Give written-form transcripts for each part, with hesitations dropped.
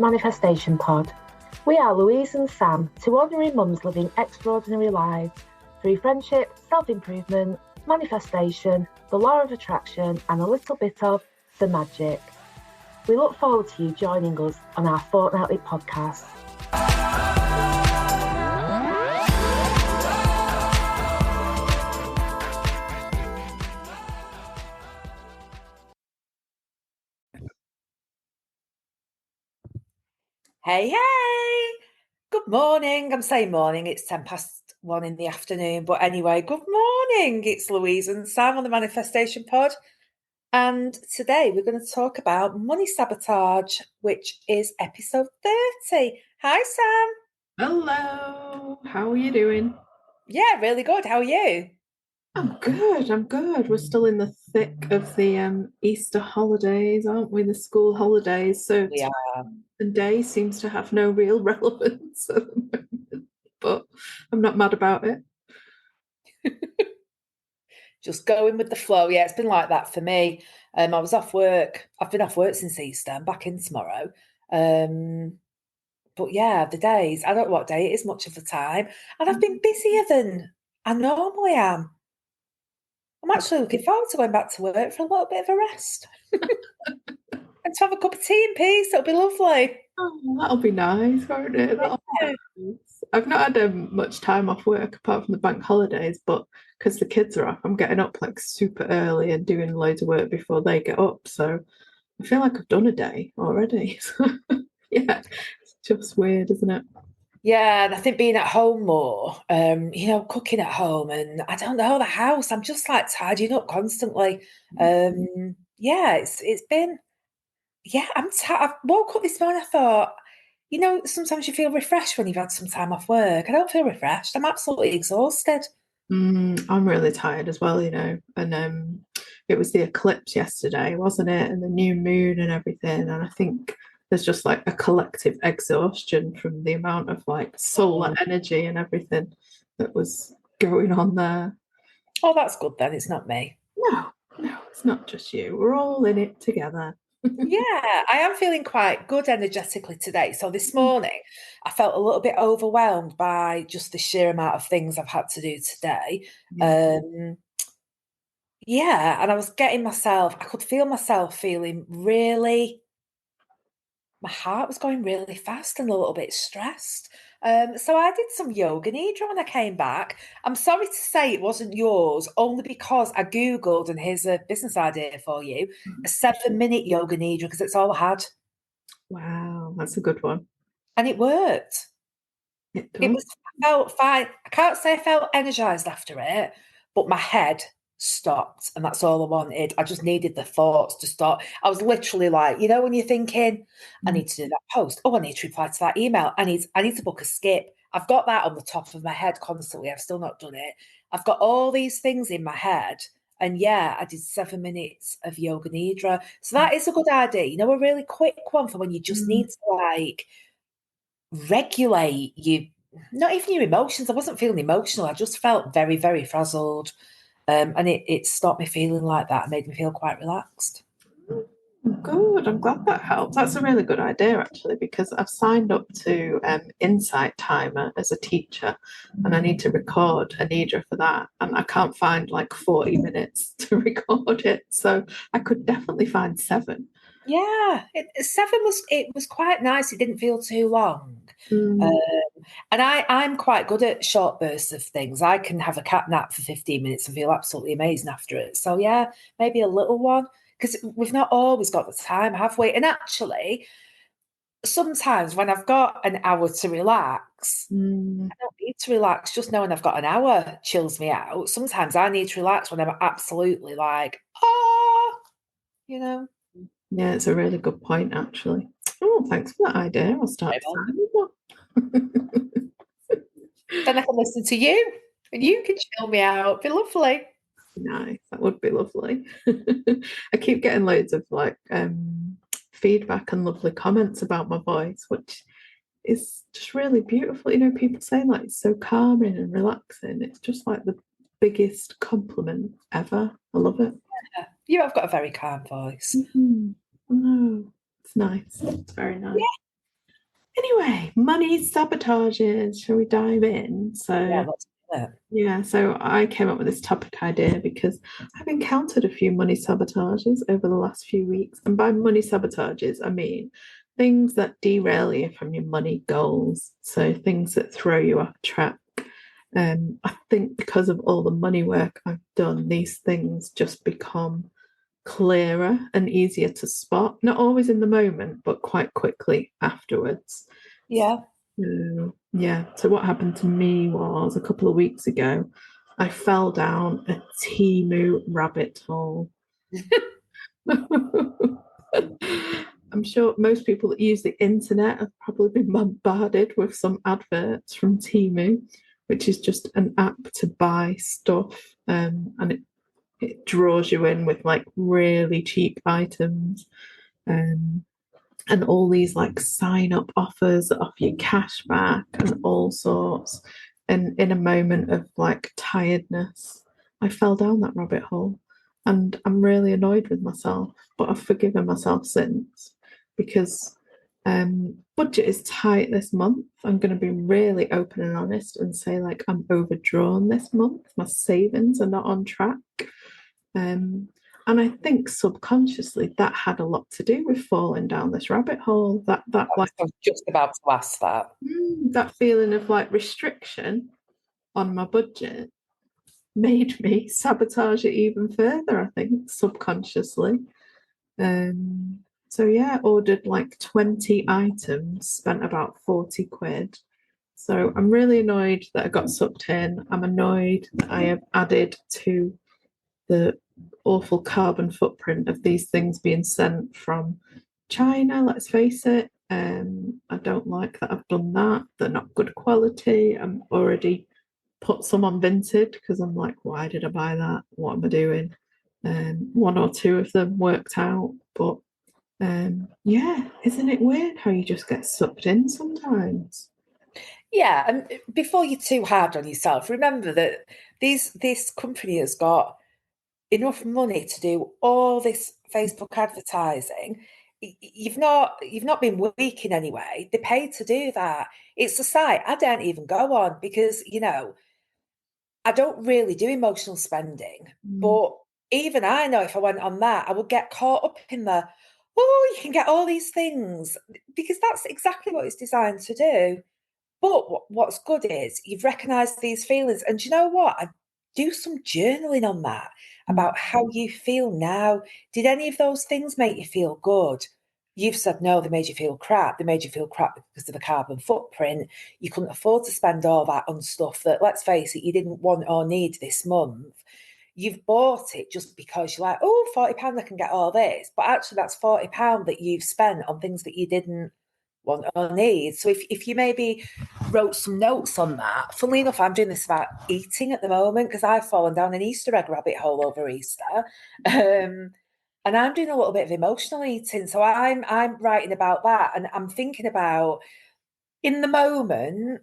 Manifestation Pod. We are Louise and Sam, two ordinary mums living extraordinary lives through friendship, self-improvement, manifestation, the law of attraction, and a little bit of the magic. We look forward to you joining us on our fortnightly podcast. Hey, hey! Good morning. I'm saying morning. It's 1:10 in the afternoon. But anyway, good morning. It's Louise and Sam on the Manifestation Pod. And today we're going to talk about Money Sabotage, which is episode 30. Hi, Sam. Hello. How are you doing? Yeah, really good. How are you? I'm good. We're still in the thick of the Easter holidays, aren't we? The school holidays. So We are. the day seems to have no real relevance at the moment, but I'm not mad about it. Just going with the flow. Yeah, it's been like that for me. I was off work. I've been off work since Easter. I'm back in tomorrow. But yeah, the days, I don't know what day it is much of the time. And I've been busier than I normally am. I'm actually looking forward to going back to work for a little bit of a rest. And to have a cup of tea in peace. It'll be lovely. Oh, that'll be nice, won't it? That'll be nice. I've not had much time off work apart from the bank holidays, but because the kids are off, I'm getting up like super early and doing loads of work before they get up. So I feel like I've done a day already. Yeah, it's just weird, isn't it? Yeah, and I think being at home more, cooking at home and I don't know, the house, I'm just like tidying up constantly. It's been, I woke up this morning, I thought, sometimes you feel refreshed when you've had some time off work. I don't feel refreshed. I'm absolutely exhausted. I'm really tired as well, and it was the eclipse yesterday, wasn't it? And the new moon and everything. And I think there's just like a collective exhaustion from the amount of like solar energy and everything that was going on there. Oh, that's good then. It's not me. No, it's not just you. We're all in it together. Yeah, I am feeling quite good energetically today. So this morning, I felt a little bit overwhelmed by just the sheer amount of things I've had to do today. And I was I could feel myself feeling really, my heart was going really fast and a little bit stressed. So I did some yoga nidra when I came back. I'm sorry to say it wasn't yours, only because I Googled, and here's a business idea for you, a 7-minute yoga nidra, because it's all I had. Wow, that's a good one. And it worked. I felt fine. I can't say I felt energized after it, but my head stopped, and that's all I wanted. I just needed the thoughts to stop. I was literally like, when you're thinking, I need to do that post. Oh, I need to reply to that email. I need to book a skip. I've got that on the top of my head constantly. I've still not done it. I've got all these things in my head. And yeah, I did 7 minutes of yoga nidra. So that is a good idea. A really quick one for when you just need to regulate not even your emotions. I wasn't feeling emotional. I just felt very, very frazzled. And it stopped me feeling like that. It made me feel quite relaxed. Good. I'm glad that helped. That's a really good idea, actually, because I've signed up to Insight Timer as a teacher, and I need to record a nidra for that, and I can't find like 40 minutes to record it. So I could definitely find 7. Yeah, 7 was quite nice. It didn't feel too long. And I'm quite good at short bursts of things. I can have a cat nap for 15 minutes and feel absolutely amazing after it. So yeah, maybe a little one, because we've not always got the time, have we? And actually, sometimes when I've got an hour to relax, I don't need to relax. Just knowing I've got an hour chills me out. Sometimes I need to relax when I'm absolutely like, Yeah, it's a really good point, actually. Oh, thanks for that idea. I'll start signing up. Then I can listen to you and you can chill me out. It'd be lovely. Nice. That would be lovely. I keep getting loads of feedback and lovely comments about my voice, which is just really beautiful. People saying like it's so calming and relaxing. It's just like the biggest compliment ever. I love it. Yeah. You have got a very calm voice. Oh, it's nice. It's very nice. Yeah. Anyway, money sabotages. Shall we dive in? Yeah, let's do it. Yeah, so I came up with this topic idea because I've encountered a few money sabotages over the last few weeks. And by money sabotages, I mean things that derail you from your money goals. So things that throw you off track. I think because of all the money work I've done, these things just become clearer and easier to spot. Not always in the moment, but quite quickly afterwards. Yeah. So what happened to me was a couple of weeks ago, I fell down a Temu rabbit hole. I'm sure most people that use the internet have probably been bombarded with some adverts from Temu, which is just an app to buy stuff, and it draws you in with like really cheap items. Um, and all these like sign up offers that offer you cash back and all sorts. And in a moment of like tiredness, I fell down that rabbit hole and I'm really annoyed with myself, but I've forgiven myself since because budget is tight this month. I'm going to be really open and honest and say like I'm overdrawn this month. My savings are not on track. Um, and I think subconsciously that had a lot to do with falling down this rabbit hole. That like I was just about to ask that. that feeling of like restriction on my budget made me sabotage it even further, I think, subconsciously. So yeah, ordered like 20 items, spent about 40 quid. So I'm really annoyed that I got sucked in. I'm annoyed that I have added to the awful carbon footprint of these things being sent from China, let's face it. I don't like that I've done that. They're not good quality. I'm already put some on Vinted because I'm like, why did I buy that? What am I doing? One or two of them worked out, but yeah, isn't it weird how you just get sucked in sometimes? Yeah, and before you're too hard on yourself, remember that this company has got enough money to do all this Facebook advertising. You've not been weak in any way. They paid to do that. It's a site I don't even go on because I don't really do emotional spending. But even I know if I went on that, I would get caught up in you can get all these things because that's exactly what it's designed to do. But what's good is you've recognised these feelings. And do you know what? I do some journaling on that about how you feel now. Did any of those things make you feel good? You've said no, they made you feel crap. They made you feel crap because of the carbon footprint. You couldn't afford to spend all that on stuff that, let's face it, you didn't want or need this month. You've bought it just because you're like, oh, £40, I can get all this. But actually, that's £40 that you've spent on things that you didn't want or need. So if you maybe wrote some notes on that, funnily enough, I'm doing this about eating at the moment because I've fallen down an Easter egg rabbit hole over Easter. And I'm doing a little bit of emotional eating. So I'm writing about that and I'm thinking about in the moment,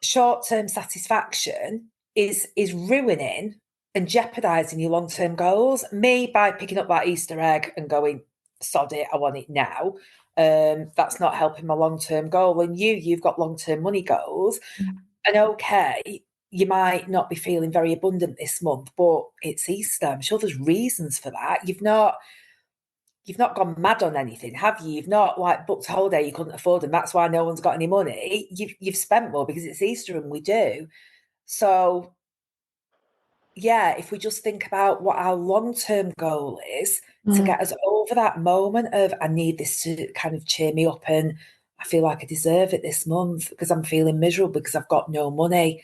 short-term satisfaction is ruining and jeopardizing your long-term goals. Me by picking up that Easter egg and going, sod it, I want it now. That's not helping my long-term goal. And you've got long-term money goals. And okay, you might not be feeling very abundant this month, but it's Easter. I'm sure there's reasons for that. You've not gone mad on anything, have you? You've not like booked a holiday you couldn't afford, and that's why no one's got any money. You've spent more because it's Easter and we do. So yeah, if we just think about what our long-term goal is to get us over that moment of I need this to kind of cheer me up and I feel like I deserve it this month because I'm feeling miserable because I've got no money.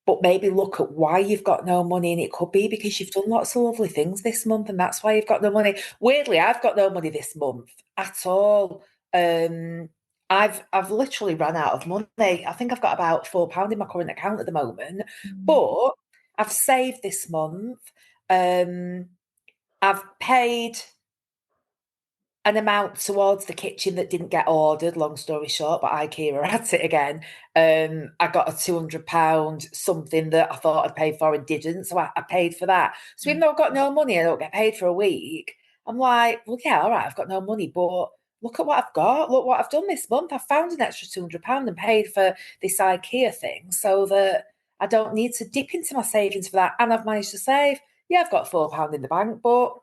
But maybe look at why you've got no money, and it could be because you've done lots of lovely things this month, and that's why you've got no money. Weirdly, I've got no money this month at all. I've literally run out of money. I think I've got about £4 in my current account at the moment, but I've saved this month. I've paid an amount towards the kitchen that didn't get ordered, long story short, but IKEA are at it again. I got a £200 something that I thought I'd paid for and didn't, so I paid for that. So even though I've got no money, I don't get paid for a week. I'm like, well, yeah, all right, I've got no money, but look at what I've got. Look what I've done this month. I've found an extra £200 and paid for this IKEA thing so that I don't need to dip into my savings for that. And I've managed to save. Yeah, I've got £4 in the bank, but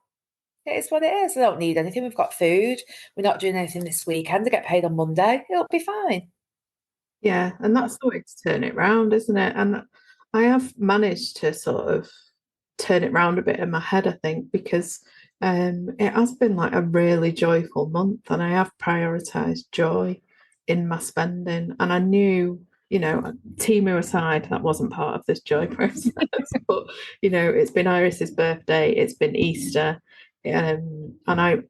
it is what it is. I don't need anything. We've got food. We're not doing anything this weekend. I get paid on Monday. It'll be fine. Yeah, and that's the way to turn it round, isn't it? And I have managed to sort of turn it round a bit in my head, I think, because it has been like a really joyful month, and I have prioritized joy in my spending. And I knew, Timu aside, that wasn't part of this joy process, but it's been Iris's birthday, it's been Easter, and I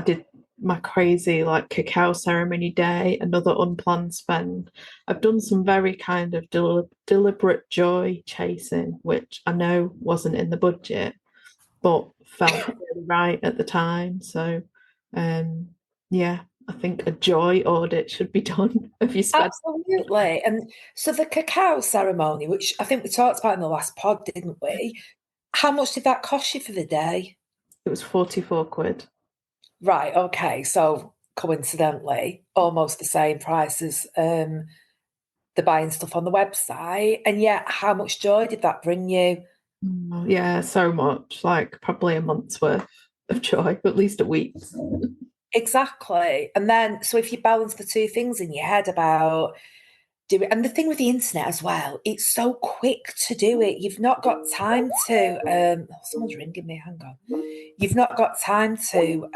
did my crazy like cacao ceremony day, another unplanned spend. I've done some very kind of deliberate joy chasing, which I know wasn't in the budget, but felt really right at the time. So, yeah, I think a joy audit should be done if you spend. Absolutely. And so the cacao ceremony, which I think we talked about in the last pod, didn't we? How much did that cost you for the day? It was 44 quid. Right, okay. So coincidentally, almost the same price as the buying stuff on the website. And yet, how much joy did that bring you? Yeah, so much. Like probably a month's worth of joy, at least a week's. Exactly. And then, so if you balance the two things in your head about do it, and the thing with the internet as well, it's so quick to do it. You've not got time to, someone's ringing me, hang on. You've not got time to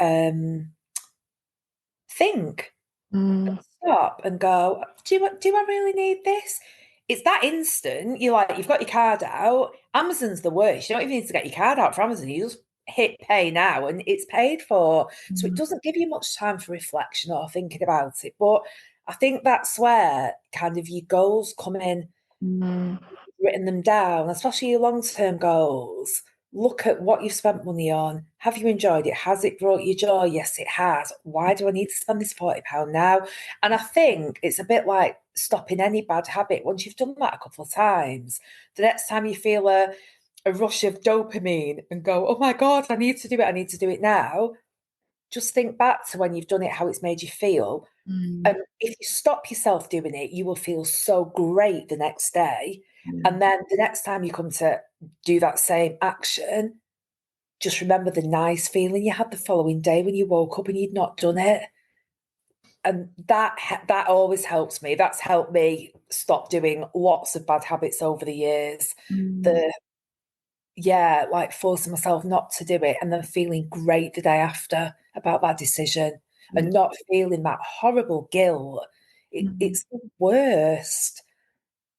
think, stop and go, do I really need this? It's that instant. You've got your card out. Amazon's the worst. You don't even need to get your card out for Amazon. You just hit pay now and it's paid for. So it doesn't give you much time for reflection or thinking about it. But I think that's where kind of your goals come in, written them down, especially your long-term goals. Look at what you've spent money on. Have you enjoyed it? Has it brought you joy? Yes, it has. Why do I need to spend this £40 now? And I think it's a bit like stopping any bad habit. Once you've done that a couple of times, the next time you feel a rush of dopamine and go, oh my God, I need to do it now. Just think back to when you've done it, how it's made you feel. If you stop yourself doing it, you will feel so great the next day. And then the next time you come to do that same action, just remember the nice feeling you had the following day when you woke up and you'd not done it. And that always helps me. That's helped me stop doing lots of bad habits over the years. Like forcing myself not to do it and then feeling great the day after about that decision and not feeling that horrible guilt. It's the worst.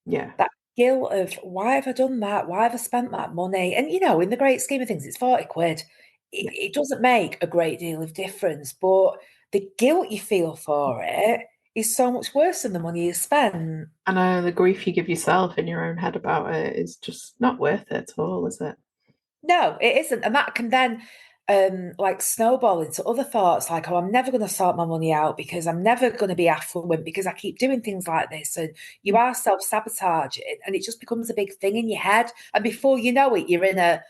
Yeah. That guilt of why have I done that? Why have I spent that money? And in the great scheme of things, it's 40 quid. It doesn't make a great deal of difference, but the guilt you feel for it is so much worse than the money you spent. I know the grief you give yourself in your own head about it is just not worth it at all, is it? No, it isn't. And that can then snowball into other thoughts like, oh, I'm never going to sort my money out because I'm never going to be affluent because I keep doing things like this. And you are self-sabotaging and it just becomes a big thing in your head. And before you know it, you're in a,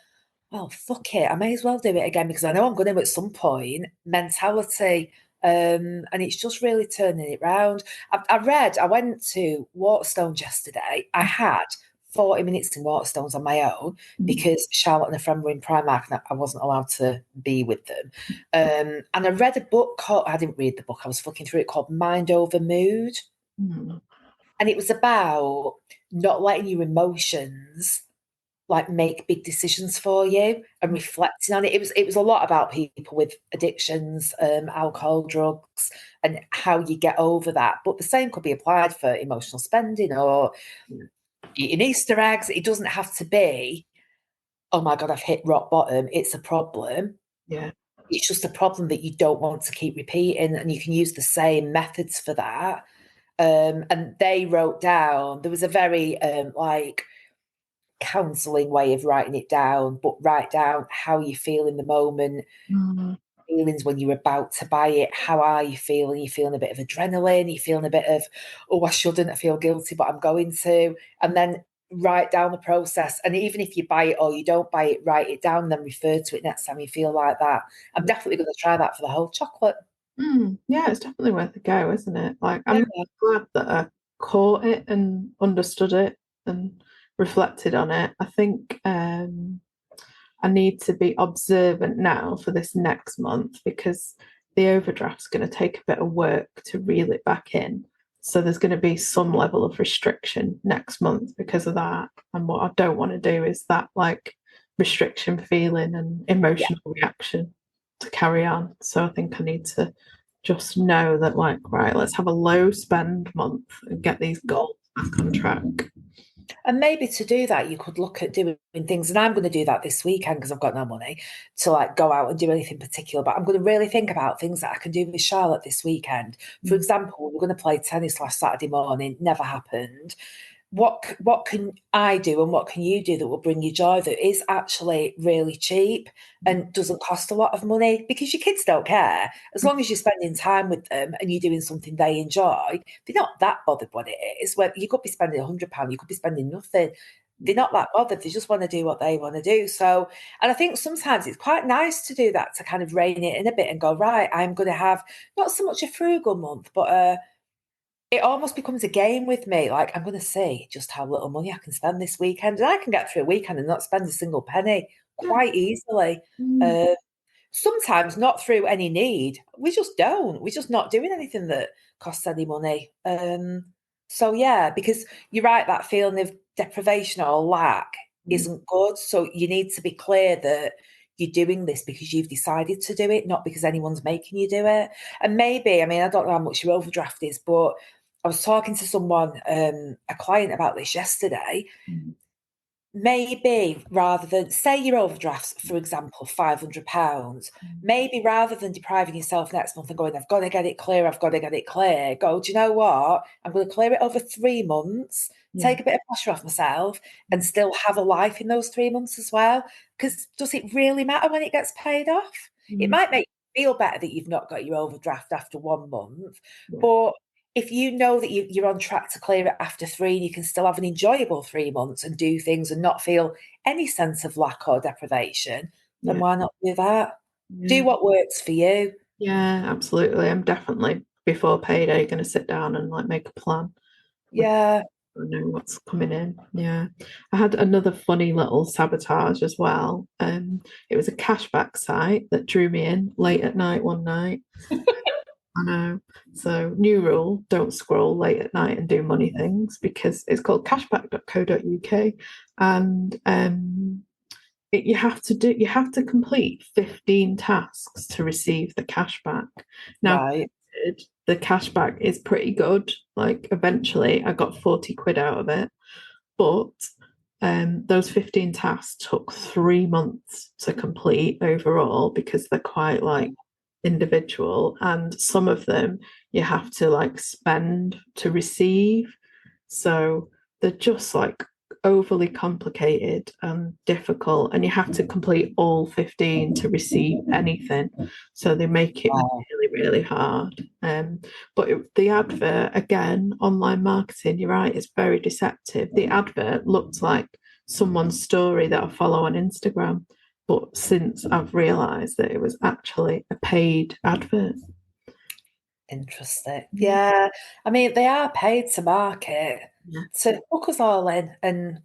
well, fuck it, I may as well do it again because I know I'm going to at some point mentality. And it's just really turning it round. I went to Waterstones yesterday. I had 40 minutes in Waterstones on my own because Charlotte and a friend were in Primark and I wasn't allowed to be with them. And I read a book I didn't read the book, I was flicking through it, called Mind Over Mood. And it was about not letting your emotions make big decisions for you and reflecting on it. It was a lot about people with addictions, alcohol, drugs, and how you get over that. But the same could be applied for emotional spending or eating Easter eggs. It doesn't have to be, oh my God, I've hit rock bottom. It's a problem. Yeah. It's just a problem that you don't want to keep repeating. And you can use the same methods for that. And they wrote down, there was a very counselling way of writing it down, but write down how you feel in the moment, feelings when you're about to buy it. How are you feeling? You're feeling a bit of adrenaline, you're feeling a bit of, oh, I shouldn't, I feel guilty, but I'm going to. And then write down the process. And even if you buy it or you don't buy it, write it down and then refer to it next time you feel like that. I'm definitely going to try that for the whole chocolate. Yeah, it's definitely worth a go, isn't it? Like, I'm glad that I caught it and understood it and reflected on it. I think I need to be observant now for this next month because the overdraft's going to take a bit of work to reel it back in. So there's going to be some level of restriction next month because of that. And what I don't want to do is that like restriction feeling and emotional reaction to carry on. So I think I need to just know that, like, right, let's have a low spend month and get these goals back on track. And maybe to do that, you could look at doing things. And I'm going to do that this weekend because I've got no money to like go out and do anything particular. But I'm going to really think about things that I can do with Charlotte this weekend. For example, we're going to play tennis last Saturday morning. Never happened. What can I do and what can you do that will bring you joy, that is actually really cheap and doesn't cost a lot of money? Because your kids don't care. As long as you're spending time with them and you're doing something they enjoy, they're not that bothered what it is. Where you could be spending £100, you could be spending nothing. They're not that bothered. They just want to do what they want to do. So, and I think sometimes it's quite nice to do that, to kind of rein it in a bit and go, right, I'm going to have not so much a frugal month, but it almost becomes a game with me. Like, I'm going to see just how little money I can spend this weekend. And I can get through a weekend and not spend a single penny quite easily. Uh, Sometimes not through any need. We just don't. We're just not doing anything that costs any money. So, yeah, because you're right, that feeling of deprivation or lack isn't good. So you need to be clear that you're doing this because you've decided to do it, not because anyone's making you do it. And maybe, I mean, I don't know how much your overdraft is, but I was talking to someone, a client, about this yesterday. Maybe rather than, say your overdrafts, for example, £500, maybe rather than depriving yourself next month and going, I've got to get it clear, I've got to get it clear, go, do you know what? I'm going to clear it over 3 months, take a bit of pressure off myself and still have a life in those 3 months as well. Because does it really matter when it gets paid off? It might make you feel better that you've not got your overdraft after 1 month, but if you know that you're on track to clear it after 3 and you can still have an enjoyable 3 months and do things and not feel any sense of lack or deprivation, then why not do that? Do what works for you. Yeah, absolutely. I'm definitely before payday going to sit down and like make a plan. Yeah. I know what's coming in. Yeah. I had another funny little sabotage as well. It was a cashback site that drew me in late at night one night. I know. So new rule, don't scroll late at night and do money things because it's called cashback.co.uk and you have to complete 15 tasks to receive the cashback. Now Right. the cashback is pretty good. Like eventually I got 40 quid out of it, but those 15 tasks took 3 months to complete overall because they're quite like individual, and some of them you have to like spend to receive. So they're just like overly complicated and difficult, and you have to complete all 15 to receive anything. So they make it really, really hard. The advert, again, online marketing, you're right, it's very deceptive. The advert looked like someone's story that I follow on Instagram. But since I've realised that it was actually a paid advert. Interesting. Yeah. I mean, they are paid to market to hook us all in and,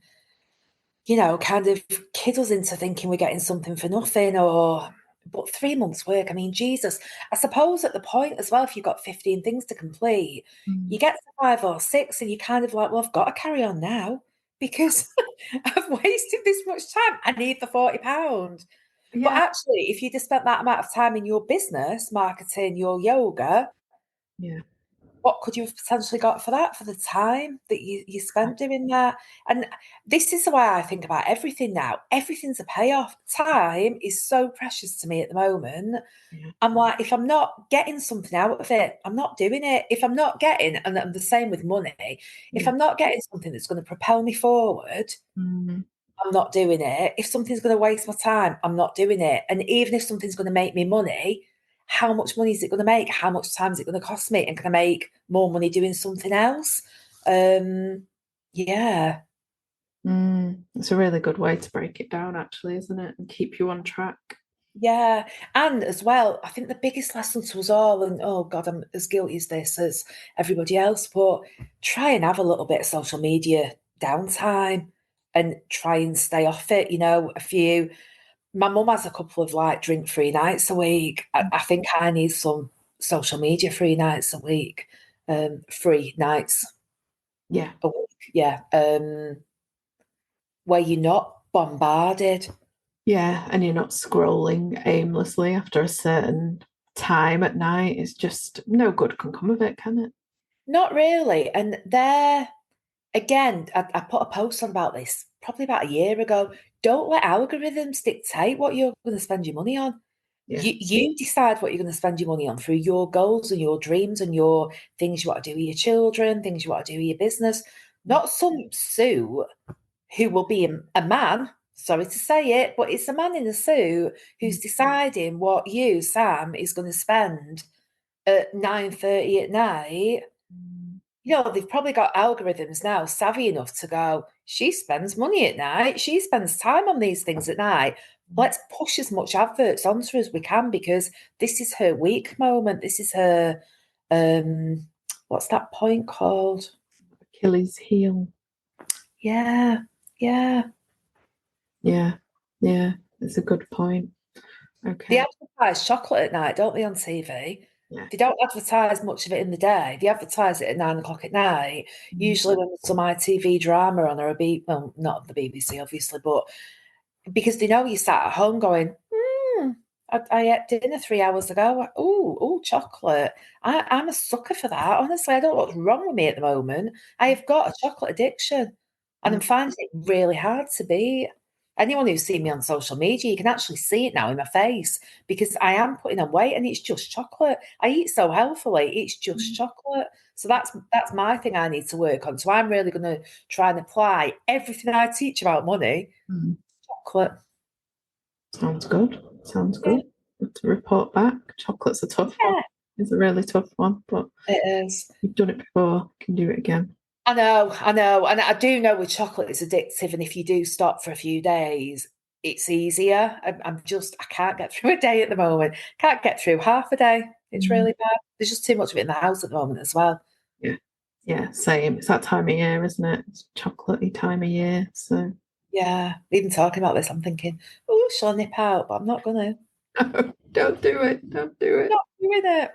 kind of kid us into thinking we're getting something for nothing, but 3 months work. I mean, Jesus, I suppose at the point as well, if you've got 15 things to complete, you get to 5 or 6 and you're kind of like, well, I've got to carry on now because I've wasted this much time. I need the £40. But actually, if you'd have spent that amount of time in your business, marketing your yoga, what could you have potentially got for that, for the time that you spent doing that? And this is the way I think about everything now. Everything's a payoff. Time is so precious to me at the moment. I'm like, if I'm not getting something out of it, I'm not doing it. If I'm not getting, and I'm the same with money, if I'm not getting something that's going to propel me forward, I'm not doing it. If something's going to waste my time, I'm not doing it. And even if something's going to make me money, how much money is it going to make? How much time is it going to cost me? And can I make more money doing something else? Yeah. It's a really good way to break it down, actually, isn't it? And keep you on track. Yeah. And as well, I think the biggest lesson to us all, and oh God, I'm as guilty as this as everybody else, but try and have a little bit of social media downtime and try and stay off it. My mum has a couple of like drink-free nights a week. I think I need some social media free nights a week. Free nights Yeah. a week. Yeah. Where you're not bombarded. Yeah, and you're not scrolling aimlessly after a certain time at night. It's just no good can come of it, can it? Not really. And again, I put a post on about this probably about a year ago. Don't let algorithms dictate what you're going to spend your money on. Yeah. You decide what you're going to spend your money on through your goals and your dreams and your things you want to do with your children, things you want to do with your business. Not some Sue who will be a man, sorry to say it, but it's a man in a suit who's deciding what you, Sam, is going to spend at 9:30 at night. They've probably got algorithms now savvy enough to go, she spends money at night, she spends time on these things at night. Let's push as much adverts onto her as we can because this is her weak moment. This is her, what's that point called? Achilles heel. Yeah, yeah. Yeah, yeah, it's a good point. Okay. They advertise chocolate at night, don't they, on TV? Yeah. They don't advertise much of it in the day. They advertise it at 9 o'clock at night, usually when there's some ITV drama on or well, not the BBC, obviously, but because they know you sat at home going, I ate dinner 3 hours ago. Oh, chocolate. I'm a sucker for that. Honestly, I don't know what's wrong with me at the moment. I have got a chocolate addiction and I'm finding it really hard to beat. Anyone who's seen me on social media, you can actually see it now in my face because I am putting on weight and it's just chocolate. I eat so healthily, it's just chocolate. So that's my thing I need to work on. So I'm really going to try and apply everything I teach about money. Chocolate. Sounds good. Sounds good. To report back. Chocolate's a tough one. It's a really tough one, but it is. You've done it before, you can do it again. I know. And I do know with chocolate it's addictive. And if you do stop for a few days, it's easier. I can't get through a day at the moment. Can't get through half a day. It's really bad. There's just too much of it in the house at the moment as well. Yeah. Yeah, same. It's that time of year, isn't it? It's chocolatey time of year. So yeah, even talking about this, I'm thinking, oh, shall I nip out? But I'm not gonna. No, don't do it. Don't do it. Not doing it.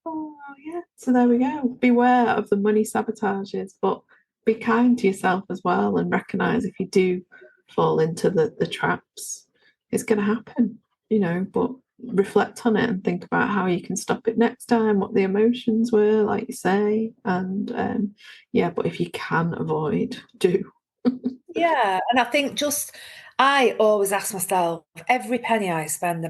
Oh yeah. So there we go. Beware of the money sabotages, but be kind to yourself as well and recognize if you do fall into the traps, it's gonna happen, but reflect on it and think about how you can stop it next time, what the emotions were, like you say. And but if you can avoid, do. Yeah. And I think I always ask myself, every penny I spend,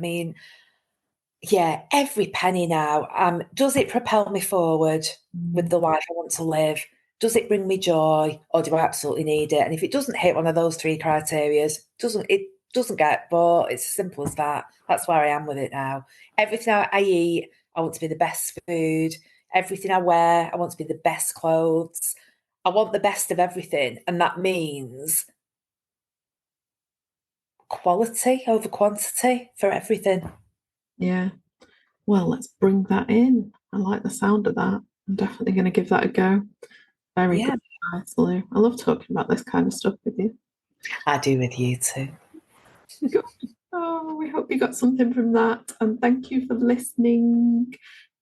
every penny now, does it propel me forward with the life I want to live? Does it bring me joy or do I absolutely need it? And if it doesn't hit one of those three criteria, it doesn't get bought. It's as simple as that. That's where I am with it now. Everything I eat, I want to be the best food. Everything I wear, I want to be the best clothes. I want the best of everything. And that means quality over quantity for everything. Yeah. Well, let's bring that in. I like the sound of that. I'm definitely going to give that a go. Very good advice, Lou. I love talking about this kind of stuff with you. I do with you too. Good. Oh, we hope you got something from that. And thank you for listening.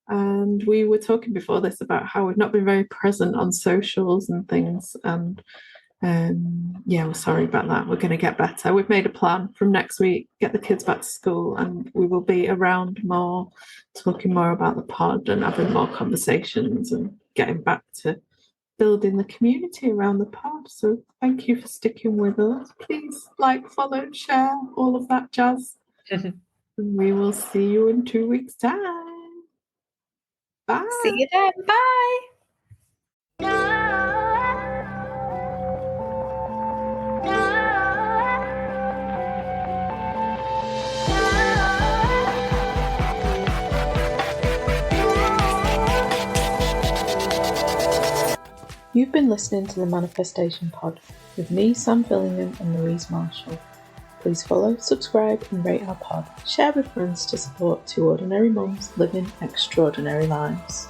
And we were talking before this about how we've not been very present on socials and things. And we're sorry about that. We're going to get better. We've made a plan from next week, get the kids back to school, and we will be around more, talking more about the pod and having more conversations and getting back to building the community around the pod. So thank you for sticking with us. Please like, follow, share, all of that jazz. We will see you in 2 weeks' time. Bye. See you then. Bye. You've been listening to the Manifestation Pod with me, Sam Fillingham, and Louise Marshall. Please follow, subscribe and rate our pod. Share with friends to support two ordinary mums living extraordinary lives.